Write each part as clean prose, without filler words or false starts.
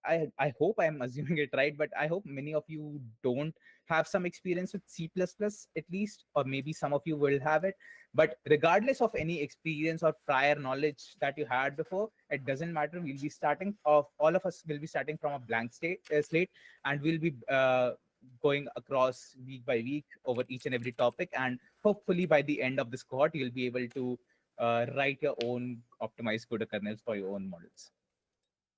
I hope I'm assuming it right, but I hope many of you don't have some experience with C++ at least, or maybe some of you will have it. But regardless of any experience or prior knowledge that you had before, it doesn't matter. We'll be starting off, all of us will be starting from a blank slate, and we'll be going across week by week over each and every topic. And hopefully by the end of this cohort, you'll be able to write your own optimized CUDA kernels for your own models.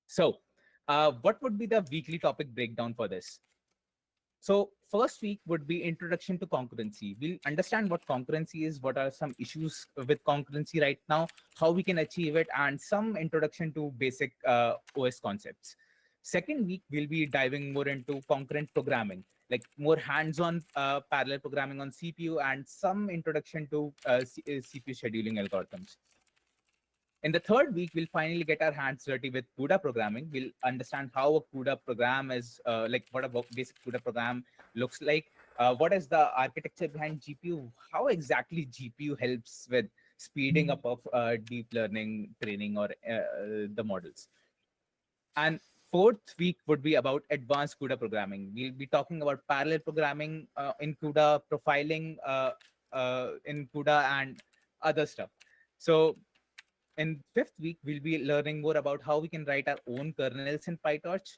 So what would be the weekly topic breakdown for this? So first week would be introduction to concurrency. We'll understand what concurrency is, what are some issues with concurrency right now, how we can achieve it, and some introduction to basic OS concepts. Second week, we'll be diving more into concurrent programming, like more hands-on parallel programming on CPU and some introduction to CPU scheduling algorithms. In the third week, we'll finally get our hands dirty with CUDA programming. We'll understand how a CUDA program is, like what a basic CUDA program looks like. What is the architecture behind GPU? How exactly GPU helps with speeding up of deep learning training or the models. And fourth week would be about advanced CUDA programming. We'll be talking about parallel programming in CUDA, profiling in CUDA, and other stuff. So in fifth week, we'll be learning more about how we can write our own kernels in PyTorch,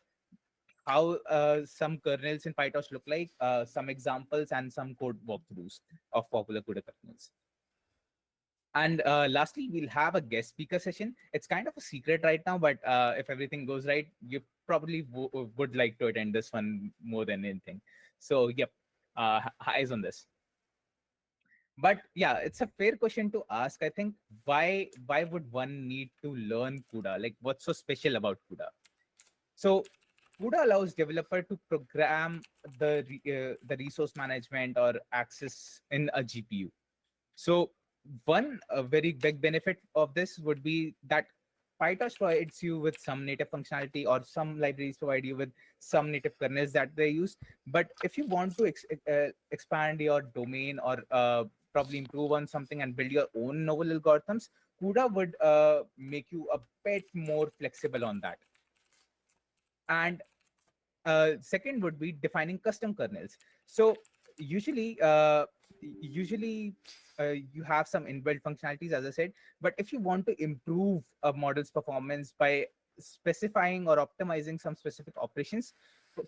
how some kernels in PyTorch look like, some examples, and some code walkthroughs of popular CUDA kernels. And lastly, we'll have a guest speaker session. It's kind of a secret right now, but if everything goes right, you probably would like to attend this one more than anything. So, yep, eyes on this. But yeah, it's a fair question to ask. I think why would one need to learn CUDA? Like, what's so special about CUDA? So CUDA allows developer to program the resource management or access in a GPU. So one very big benefit of this would be that PyTorch provides you with some native functionality, or some libraries provide you with some native kernels that they use. But if you want to expand your domain, or probably improve on something and build your own novel algorithms, CUDA would make you a bit more flexible on that. And second would be defining custom kernels. So usually, you have some inbuilt functionalities, as I said. But if you want to improve a model's performance by specifying or optimizing some specific operations,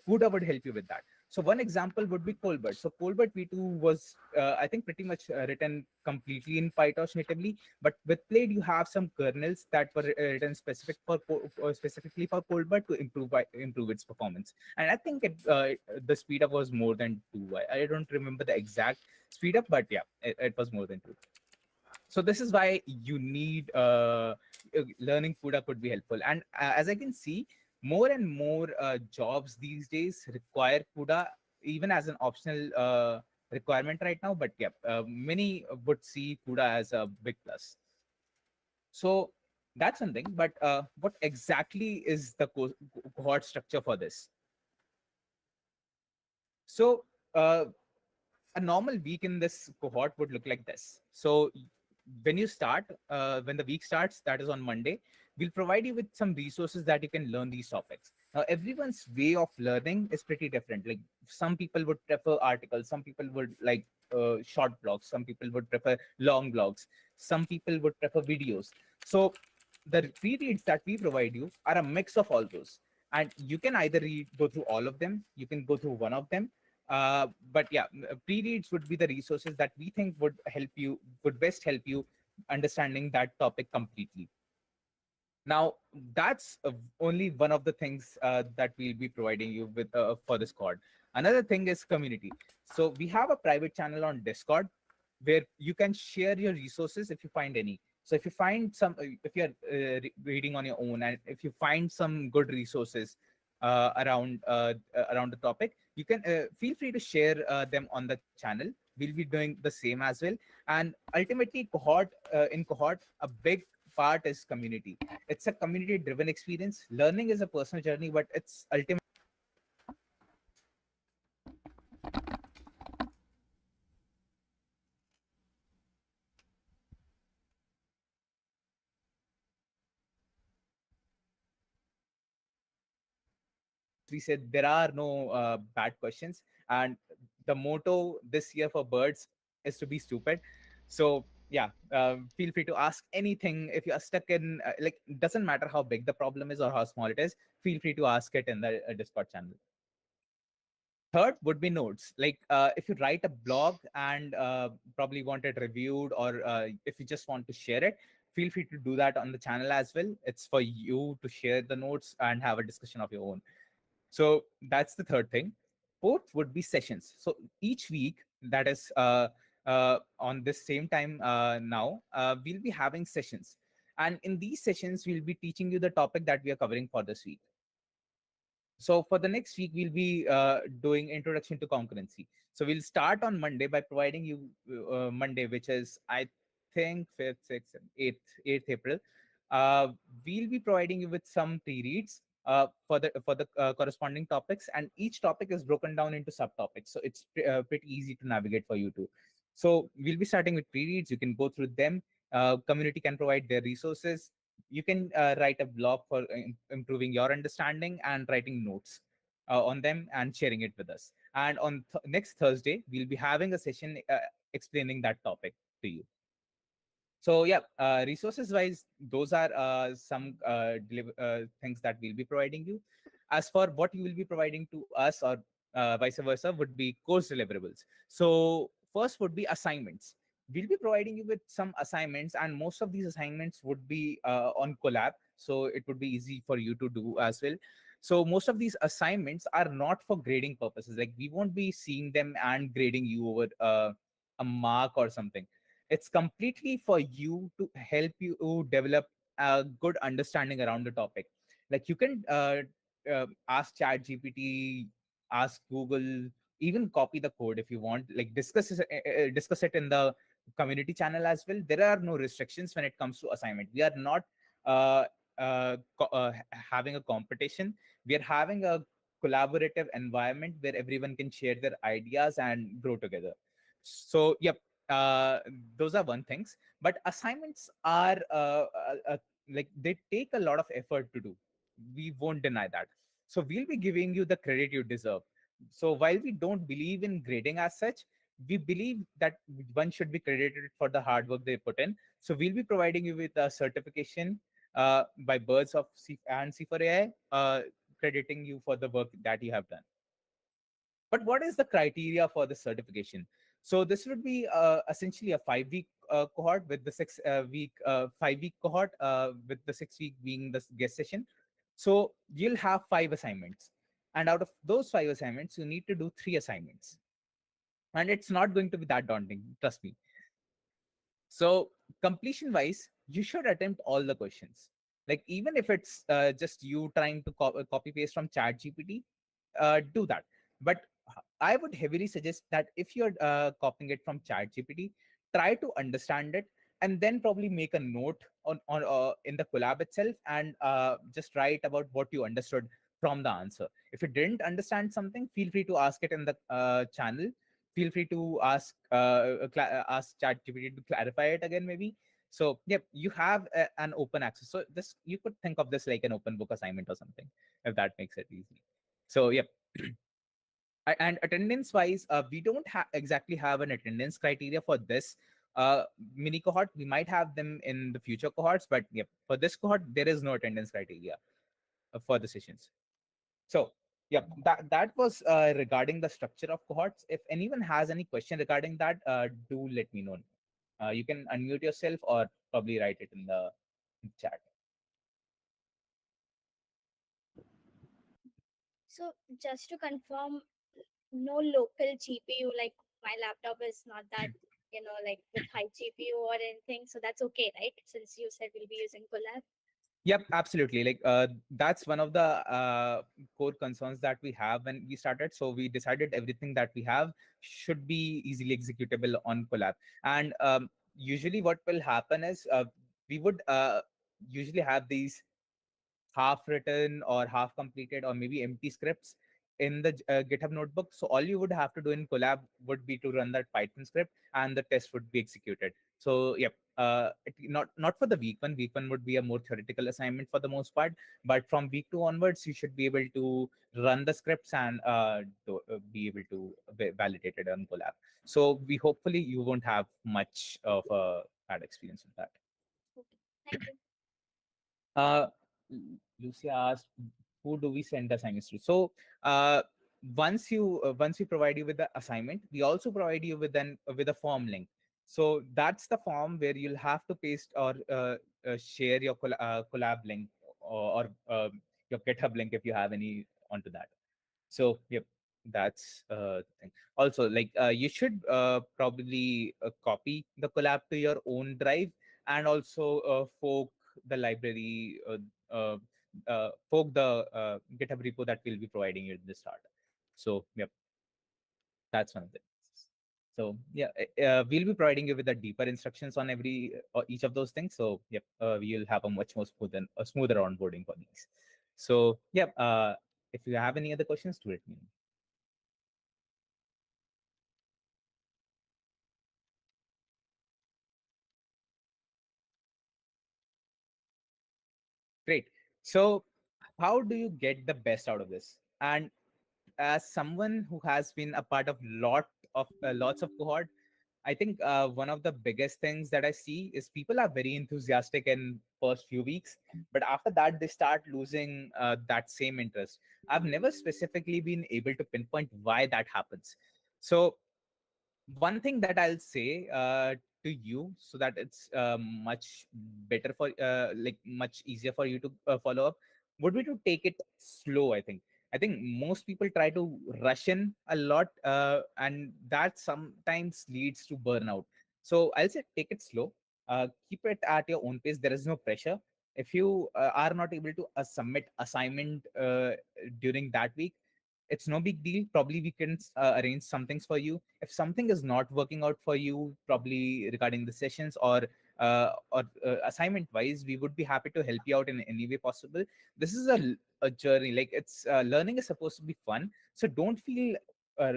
CUDA would help you with that. So one example would be Colbert. So Colbert V2 was, I think, pretty much written completely in PyTorch natively. But with Plaid, you have some kernels that were written specifically for Colbert to improve its performance. And I think the speed up was more than 2. I don't remember the exact speed up, but yeah, it was more than 2. So this is why you need learning CUDA could be helpful. And as I can see, more and more jobs these days require CUDA, even as an optional requirement right now. But yeah, many would see CUDA as a big plus. So that's something. But what exactly is the cohort structure for this? So a normal week in this cohort would look like this. So when you start, when the week starts, that is on Monday, we'll provide you with some resources that you can learn these topics. Now, everyone's way of learning is pretty different. Like some people would prefer articles, some people would like short blogs, some people would prefer long blogs, some people would prefer videos. So the reads that we provide you are a mix of all those. And you can either go through all of them, you can go through one of them, but yeah, pre-reads would be the resources that we think would best help you understanding that topic completely. Now, that's only one of the things that we'll be providing you with for this code. Another thing is community. So we have a private channel on Discord where you can share your resources if you find any. So if you find some, if you're reading on your own, and if you find some good resources around the topic, you can feel free to share them on the channel. We'll be doing the same as well. And ultimately, in cohort, a big part is community. It's a community driven experience. Learning is a personal journey, but it's ultimately we said, there are no bad questions, and the motto this year for birds is to be stupid. So yeah, feel free to ask anything if you are stuck in like, doesn't matter how big the problem is or how small it is, feel free to ask it in the Discord channel. Third would be notes. Like if you write a blog and probably want it reviewed, or if you just want to share it, feel free to do that on the channel as well. It's for you to share the notes and have a discussion of your own. So that's the third thing. Fourth would be sessions. So each week, that is on this same time now, we'll be having sessions. And in these sessions, we'll be teaching you the topic that we are covering for this week. So for the next week, we'll be doing introduction to concurrency. So we'll start on Monday by providing you Monday, which is I think 5th, 6th, 8th April. Uh, we'll be providing you with some pre-reads for the corresponding topics, and each topic is broken down into subtopics. So it's pretty easy to navigate for you too. So we'll be starting with pre-reads. You can go through them. Community can provide their resources. You can write a blog for improving your understanding and writing notes on them and sharing it with us. And on next Thursday, we'll be having a session explaining that topic to you. So yeah, resources wise, those are some things that we'll be providing you. As for what you will be providing to us, or vice versa, would be course deliverables. So first would be assignments. We'll be providing you with some assignments, and most of these assignments would be on collab, so it would be easy for you to do as well. So most of these assignments are not for grading purposes. Like, we won't be seeing them and grading you over a mark or something. It's completely for you to help you develop a good understanding around the topic. Like, you can ask chat gpt, ask Google, even copy the code if you want, like discuss it in the community channel as well. There are no restrictions when it comes to assignment. We are not uh, having a competition. We are having a collaborative environment where everyone can share their ideas and grow together. So yep, uh, those are one things. But assignments are like, they take a lot of effort to do. We won't deny that. So we'll be giving you the credit you deserve. So while we don't believe in grading as such, we believe that one should be credited for the hard work they put in. So we'll be providing you with a certification by Birds of C and C4AI, crediting you for the work that you have done. But what is the criteria for the certification? So this would be essentially a 5 week cohort, with the 6 week 5 week cohort, with the 6 week being the guest session. So you'll have 5 assignments, and out of those 5 assignments, you need to do 3 assignments, and it's not going to be that daunting, trust me. So completion wise, you should attempt all the questions. Like, even if it's just you trying to copy paste from chat gpt, do that. But I would heavily suggest that if you're copying it from chat gpt, try to understand it, and then probably make a note on in the collab itself, and just write about what you understood from the answer. If you didn't understand something, feel free to ask it in the channel. Feel free to ask ChatGPT to clarify it again, maybe. So yep, you have an open access. So this, you could think of this like an open book assignment or something, if that makes it easy. So yep. And attendance wise, we don't exactly have an attendance criteria for this mini cohort. We might have them in the future cohorts, but yep, for this cohort, there is no attendance criteria for the sessions. So, yeah, that was regarding the structure of cohorts. If anyone has any question regarding that, do let me know. You can unmute yourself or probably write it in the chat. So just to confirm, no local GPU, like my laptop is not that, like with high GPU or anything. So that's okay, right? Since you said we'll be using Collab. Yep, absolutely. Like that's one of the core concerns that we have when we started. So we decided everything that we have should be easily executable on Collab. And usually, what will happen is we would usually have these half written or half completed or maybe empty scripts in the GitHub notebook. So all you would have to do in collab would be to run that Python script, and the test would be executed. So yep, not for the week one. Week one would be a more theoretical assignment for the most part, but from week two onwards, you should be able to run the scripts and be able to validate it on collab. So we hopefully you won't have much of a bad experience with that. Okay. Thank you. Uh, Lucia asked, "Who do we send assignments to?" So uh, once we provide you with the assignment, we also provide you with a form link. So that's the form where you'll have to paste or share your collab link, or your GitHub link if you have any onto that. So yep, that's the thing. Also, like you should probably copy the collab to your own drive, and also fork the library, fork the GitHub repo that we'll be providing you at the start. So yep, that's one of the things. So yeah, we'll be providing you with the deeper instructions on every each of those things. So yep, you'll have a much more smoother onboarding for these. So yep, if you have any other questions, do let me know. Great. So, how do you get the best out of this? And as someone who has been a part of lots of cohort, I think one of the biggest things that I see is people are very enthusiastic in first few weeks, but after that they start losing that same interest. I've never specifically been able to pinpoint why that happens. So one thing that I'll say to you, so that it's much better for like much easier for you to follow up, would be to take it slow. I think most people try to rush in a lot, and that sometimes leads to burnout. So I'll say take it slow, keep it at your own pace. There is no pressure. If you are not able to submit assignment during that week, it's no big deal. Probably we can arrange some things for you. If something is not working out for you, probably regarding the sessions or assignment wise, we would be happy to help you out in any way possible. This is a journey. Like it's learning is supposed to be fun, so don't feel uh,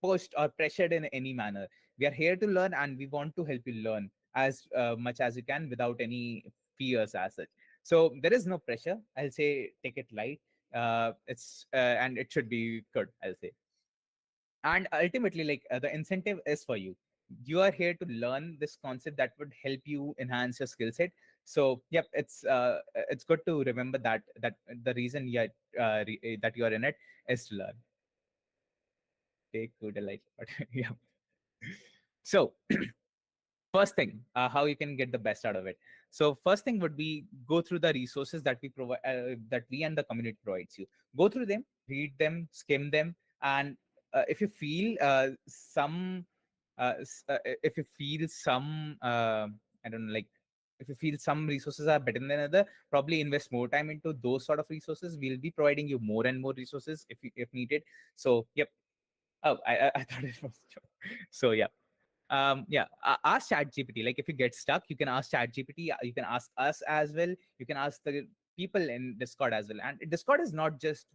pushed or pressured in any manner. We are here to learn, and we want to help you learn as much as you can without any fears as such. So there is no pressure. I'll say take it light. It's and it should be good, I'll say. And ultimately, like the incentive is for you. You are here to learn this concept that would help you enhance your skill set. So yep, it's good to remember that the reason that you are in it is to learn. Take good life. Yeah. So first thing, how you can get the best out of it. So first thing would be go through the resources that we provide, that we and the community provides you. Go through them, read them, skim them, and if you feel if you feel some I don't know, like if you feel some resources are better than other, probably invest more time into those sort of resources. We'll be providing you more and more resources if needed. So yep. Oh, I thought it was a joke. So yeah. Yeah, ask ChatGPT. Like if you get stuck, you can ask ChatGPT. You can ask us as well. You can ask the people in Discord as well. And Discord is not just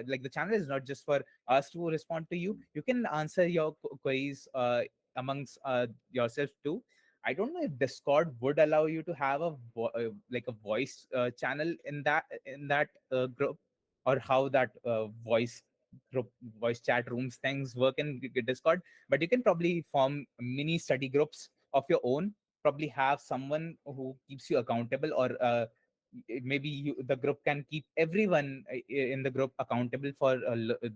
like the channel is not just for us to respond to you. You can answer your queries amongst yourself too. I don't know if Discord would allow you to have like a voice channel in that group, or how that group voice chat rooms things work in Discord. But you can probably form mini study groups of your own. Probably have someone who keeps you accountable, or maybe the group can keep everyone in the group accountable for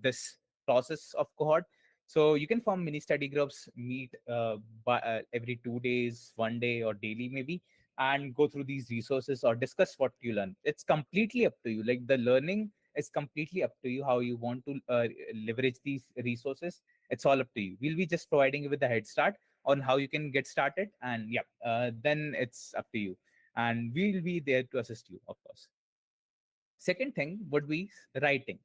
this process of cohort. So you can form mini study groups, meet every 2 days, 1 day, or daily maybe, and go through these resources or discuss what you learn. It's completely up to you. Like the learning is completely up to you how you want to leverage these resources. It's all up to you. We'll be just providing you with the head start on how you can get started, and yeah, then it's up to you, and we'll be there to assist you, of course. Second thing would be writing.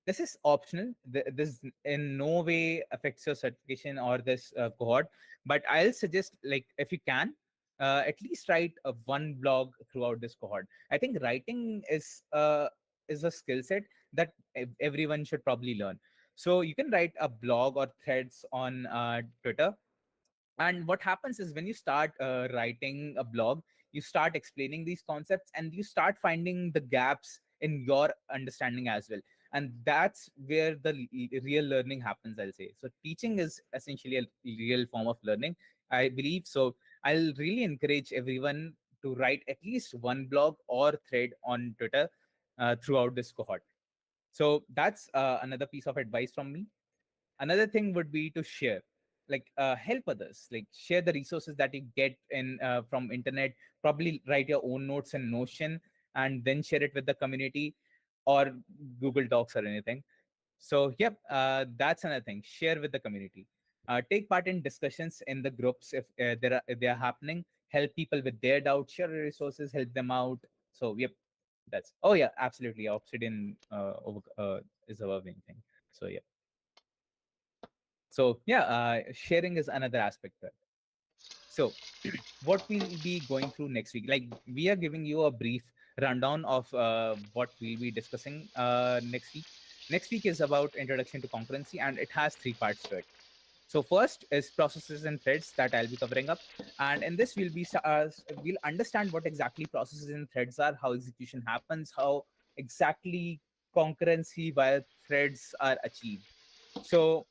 This is optional. This in no way affects your certification or this cohort, but I'll suggest, like, if you can, at least write one blog throughout this cohort. I think writing is a skill set that everyone should probably learn. So you can write a blog or threads on Twitter. And what happens is when you start writing a blog, you start explaining these concepts and you start finding the gaps in your understanding as well. And that's where the real learning happens, I'll say. So teaching is essentially a real form of learning, I believe. So I'll really encourage everyone to write at least one blog or thread on Twitter throughout this cohort. So that's another piece of advice from me. Another thing would be to share, like help others, like share the resources that you get in from internet. Probably write your own notes in Notion and then share it with the community, or Google Docs or anything. So yep, that's another thing. Share with the community. Take part in discussions in the groups if they are happening. Help people with their doubts. Share resources. Help them out. So yep, that's. Oh yeah, absolutely. Obsidian is a working thing. So yeah. So yeah, sharing is another aspect there. So what we'll be going through next week, like we are giving you a brief rundown of what we'll be discussing next week. Next week is about introduction to concurrency, and it has three parts to it. So first is processes and threads that I'll be covering up, and in this we'll understand what exactly processes and threads are, how execution happens, how exactly concurrency via threads are achieved. So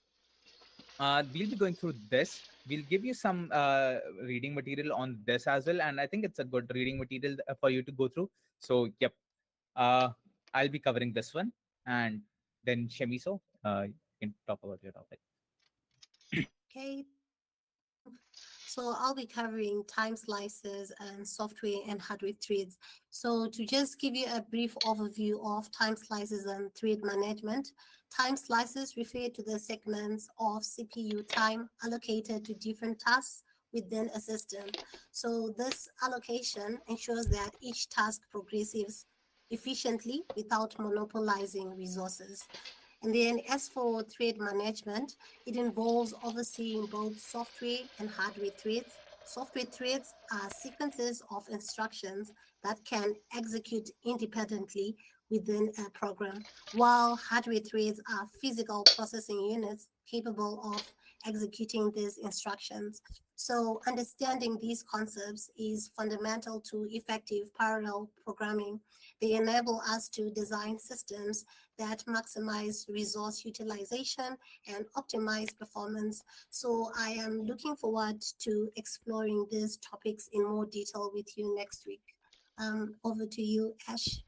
we'll be going through this. We'll give you some reading material on this as well, and I think it's a good reading material for you to go through. So, yep, uh, I'll be covering this one, and then Shemiso, you can talk about your topic. Okay, thank you. So I'll be covering time slices and software and hardware threads. So to just give you a brief overview of time slices and thread management, time slices refer to the segments of CPU time allocated to different tasks within a system. So this allocation ensures that each task progresses efficiently without monopolizing resources. And then, as for thread management, it involves overseeing both software and hardware threads. Software threads are sequences of instructions that can execute independently within a program, while hardware threads are physical processing units capable of executing these instructions. So, understanding these concepts is fundamental to effective parallel programming. They enable us to design systems that maximize resource utilization and optimize performance. So I am looking forward to exploring these topics in more detail with you next week. Over to you, Ash.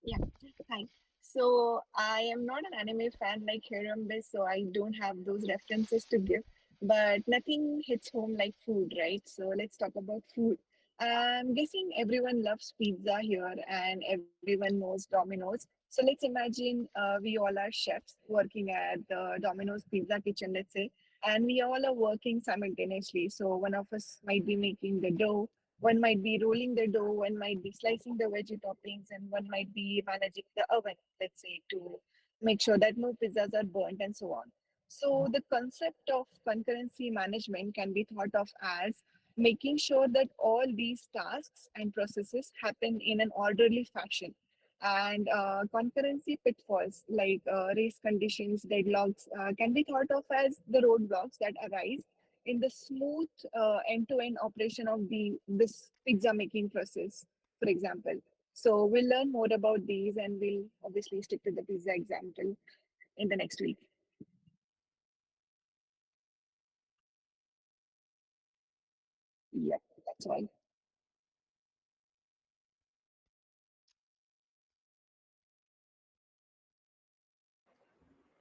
Yeah, hi. So I am not an anime fan like Hirambe, so I don't have those references to give. But nothing hits home like food, right? So let's talk about food. I'm guessing everyone loves pizza here and everyone knows Domino's. So let's imagine we all are chefs working at the Domino's pizza kitchen, let's say, and we all are working simultaneously. So one of us might be making the dough, one might be rolling the dough, one might be slicing the veggie toppings, and one might be managing the oven, let's say, to make sure that no pizzas are burnt and so on. So the concept of concurrency management can be thought of as making sure that all these tasks and processes happen in an orderly fashion. And concurrency pitfalls like race conditions, deadlocks can be thought of as the roadblocks that arise in the smooth end-to-end operation of the this pizza making process, for example. So we'll learn more about these, and we'll obviously stick to the pizza example in the next week. Yeah, that's all.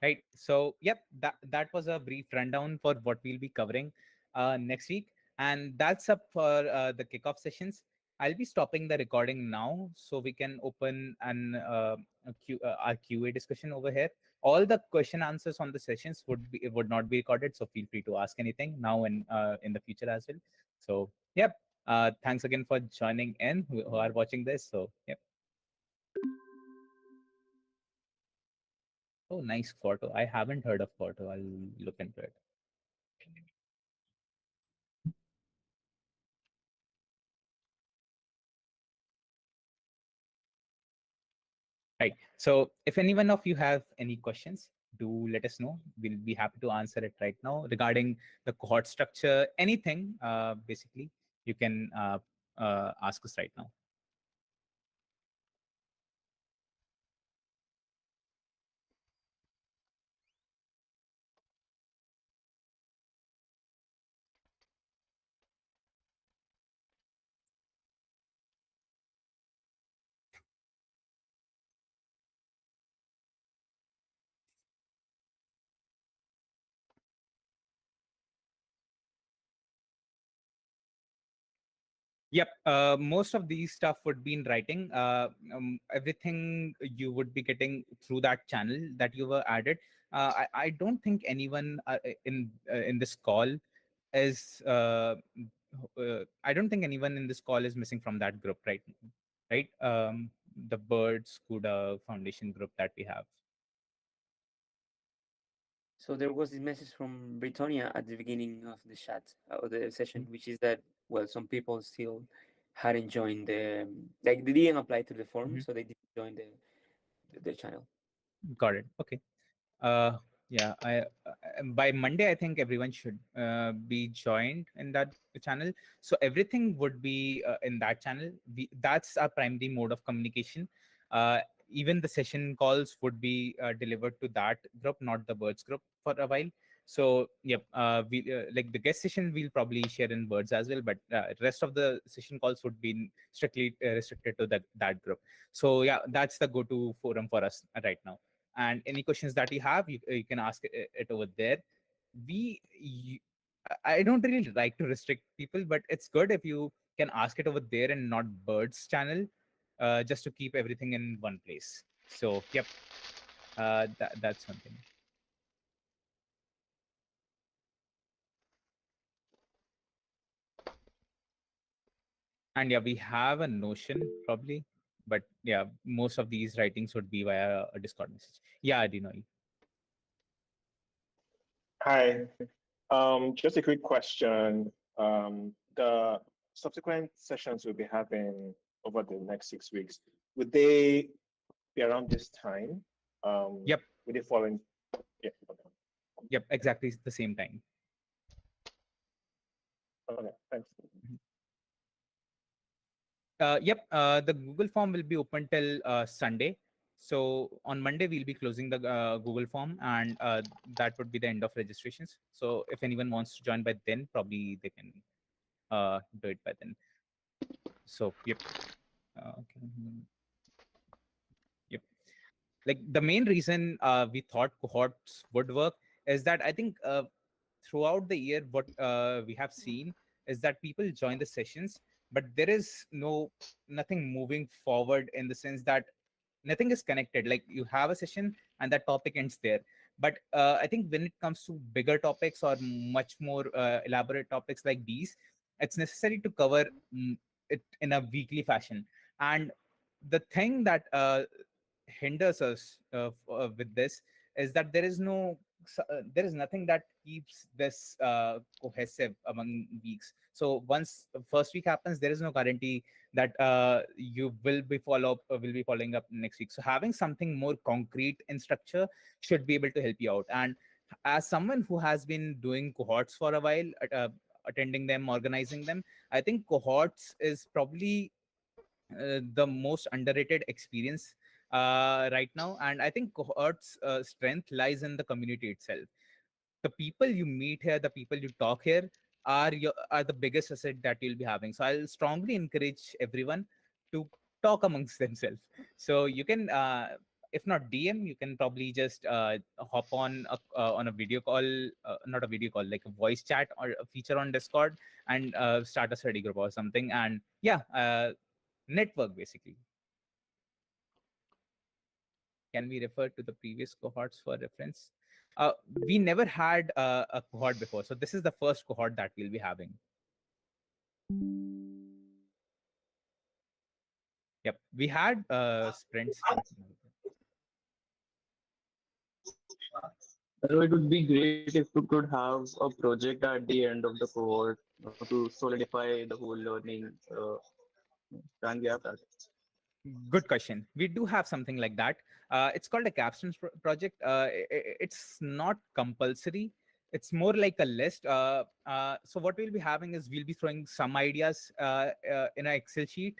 Right. So, yep, that was a brief rundown for what we'll be covering next week, and that's up for the kickoff sessions. I'll be stopping the recording now so we can open our QA discussion over here. All the question answers on the sessions would not be recorded, so feel free to ask anything now and in the future as well. So, yep. Thanks again for joining in who are watching this. So, yep. Oh, nice photo. I haven't heard of photo. I'll look into it. Right. So if any one of you have any questions, do let us know. We'll be happy to answer it right now regarding the cohort structure, anything. Basically, you can ask us right now. Yep. Most of these stuff would be in writing. Everything you would be getting through that channel that you were added. I don't think anyone in this call is. I don't think anyone in this call is missing from that group, right? Right. The Birds Cuda Foundation group that we have. So there was this message from Britannia at the beginning of the chat of the session, which is that well, some people still hadn't joined the like they didn't apply to the forum, Mhm. so they didn't join the channel. Got it. Okay. Uh, yeah, by Monday, I think everyone should be joined in that channel. So everything would be in that channel. That's our primary mode of communication. Uh, Even the session calls would be delivered to that group, not the Birds group for a while. So yep, we like the guest session we'll probably share in Birds as well, but rest of the session calls would be strictly restricted to that group. So yeah, that's the go-to forum for us right now. And any questions that you have, you can ask it over there. we you, I don't really like to restrict people, but it's good if you can ask it over there and not Birds channel, just to keep everything in one place. So yep, that's one thing. And yeah, we have a Notion probably, but yeah, most of these writings would be via a Discord message. Yeah, Dinoy. Hi. Just a quick question. The subsequent sessions we'll be having over the next 6 weeks, would they be around this time? Yep. Would they fall in? Yeah. Okay. Yep, exactly the same time. Okay. Thanks. Yep, the Google form will be open till Sunday. So on Monday, we'll be closing the Google form, and that would be the end of registrations. So if anyone wants to join by then, probably they can do it by then. So yep. Okay. Yep. Like the main reason we thought cohorts would work is that I think throughout the year, what we have seen is that people join the sessions, but there is nothing moving forward in the sense that nothing is connected. Like you have a session and that topic ends there. But I think when it comes to bigger topics or much more elaborate topics like these, it's necessary to cover it in a weekly fashion. And the thing that hinders us with this is that there is nothing that keeps this cohesive among weeks. So once the first week happens, there is no guarantee that you will be following up next week. So having something more concrete in structure should be able to help you out. And as someone who has been doing cohorts for a while, attending them, organizing them, I think cohorts is probably the most underrated experience right now. And I think cohort's strength lies in the community itself. The people you meet here, the people you talk here, are the biggest asset that you'll be having. So I'll strongly encourage everyone to talk amongst themselves. So you can, if not DM, you can probably just hop on a video call, not a video call, like a voice chat or a feature on Discord, and start a study group or something. And yeah, network basically. Can we refer to the previous cohorts for reference? We never had a cohort before, so this is the first cohort that we'll be having. Yep, we had sprints. So it would be great if we could have a project at the end of the cohort to solidify the whole learning. Can we have that? Good question. We do have something like that. It's called a captions project. It's not compulsory. It's more like a list. So what we'll be having is we'll be throwing some ideas in an Excel sheet,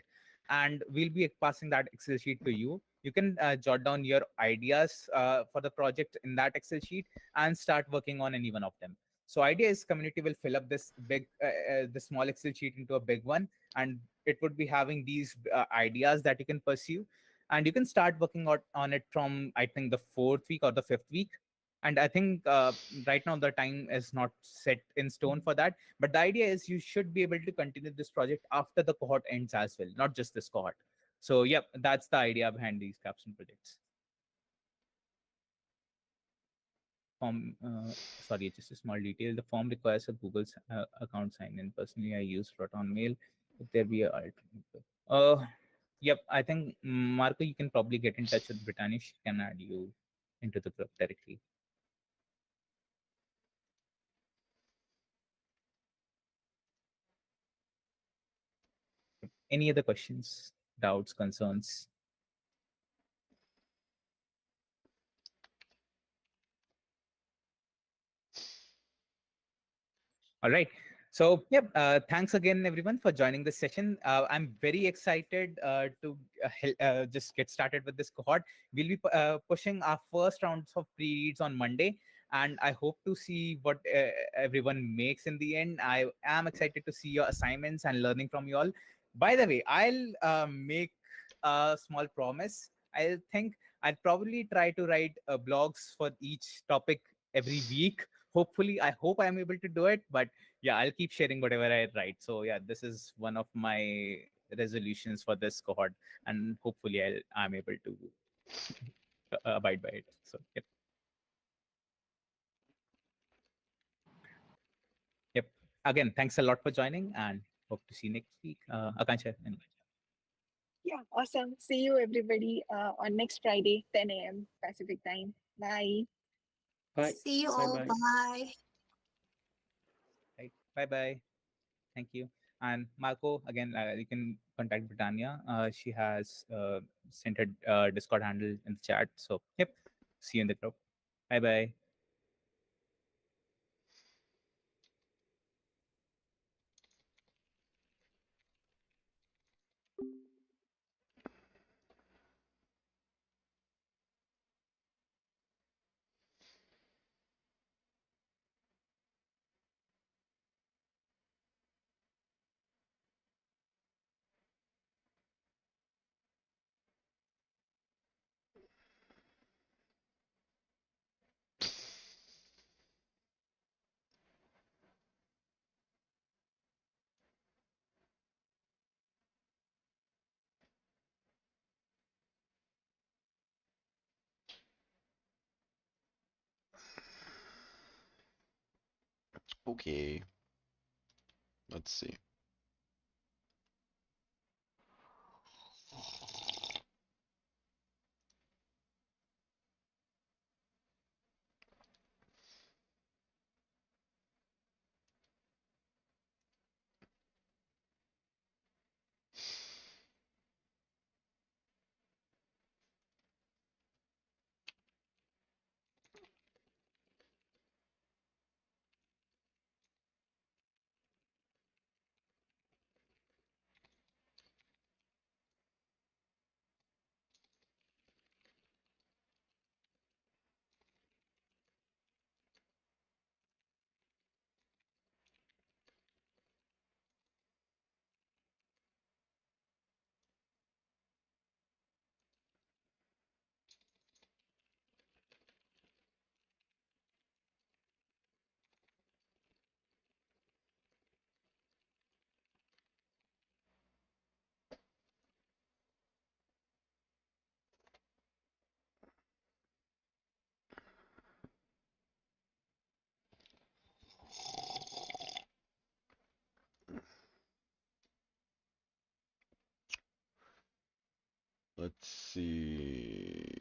and we'll be passing that Excel sheet to you. You can jot down your ideas for the project in that Excel sheet and start working on any one of them. So idea is community will fill up this big, the small Excel sheet into a big one, and it would be having these ideas that you can pursue, and you can start working on it from, I think, the fourth week or the fifth week. And I think right now the time is not set in stone for that, but the idea is you should be able to continue this project after the cohort ends as well, not just this cohort. So yep, that's the idea behind these capstone projects. Form, sorry, just a small detail. The form requires a Google account sign in. Personally, I use Proton Mail. Would there be a alternative? Yep, I think Marco, you can probably get in touch with Britannia. She can add you into the group directly. Any other questions, doubts, concerns? All right. So, yep, thanks again, everyone, for joining this session. I'm very excited to just get started with this cohort. We'll be pushing our first rounds of pre-reads on Monday, and I hope to see what everyone makes in the end. I am excited to see your assignments and learning from you all. By the way, I'll make a small promise. I think I'll probably try to write blogs for each topic every week. Hopefully, I hope I'm able to do it, but yeah, I'll keep sharing whatever I write. So yeah, this is one of my resolutions for this cohort, and hopefully I'm able to abide by it. So yep. Yep. Again, thanks a lot for joining, and hope to see you next week. Akansha. Yeah, awesome. See you everybody on next Friday, 10 a.m. Pacific time. Bye. Bye. See you Bye all. bye. Bye. Right. Bye bye. Thank you. And Marco, again, you can contact Britannia. She has sent her Discord handle in the chat. So yep. See you in the group. Bye bye. Okay, let's see. Let's see.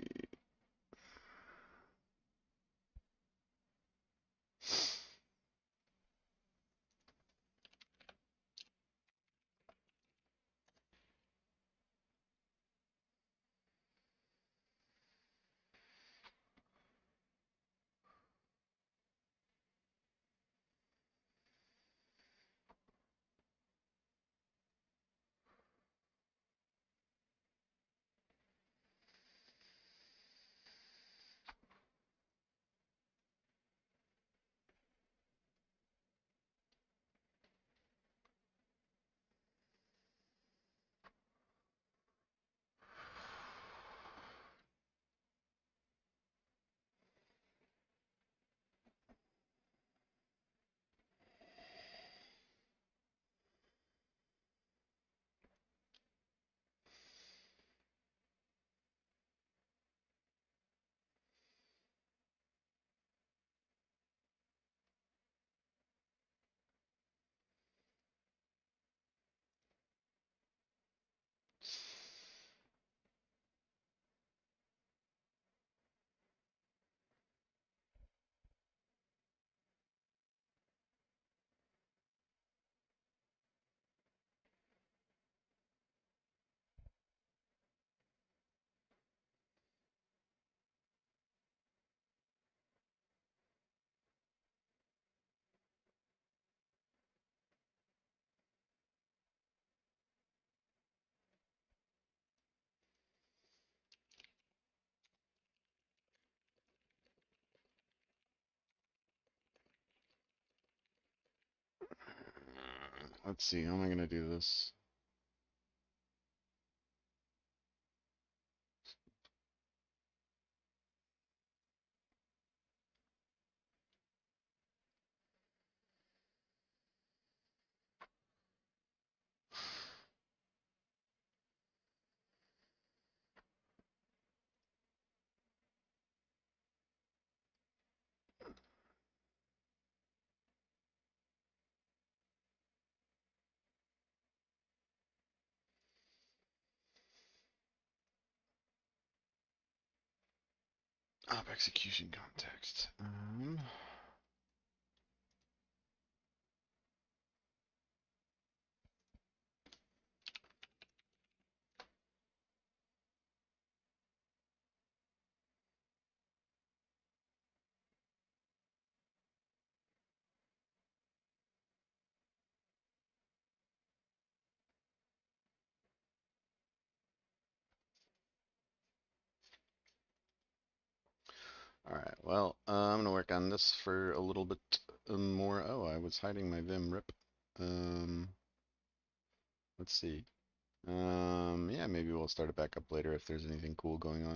let's see, how am I gonna do this? Op execution context. All right, well, I'm gonna work on this for a little bit more. Oh, I was hiding my Vim rip. Um, let's see. Yeah, maybe we'll start it back up later if there's anything cool going on.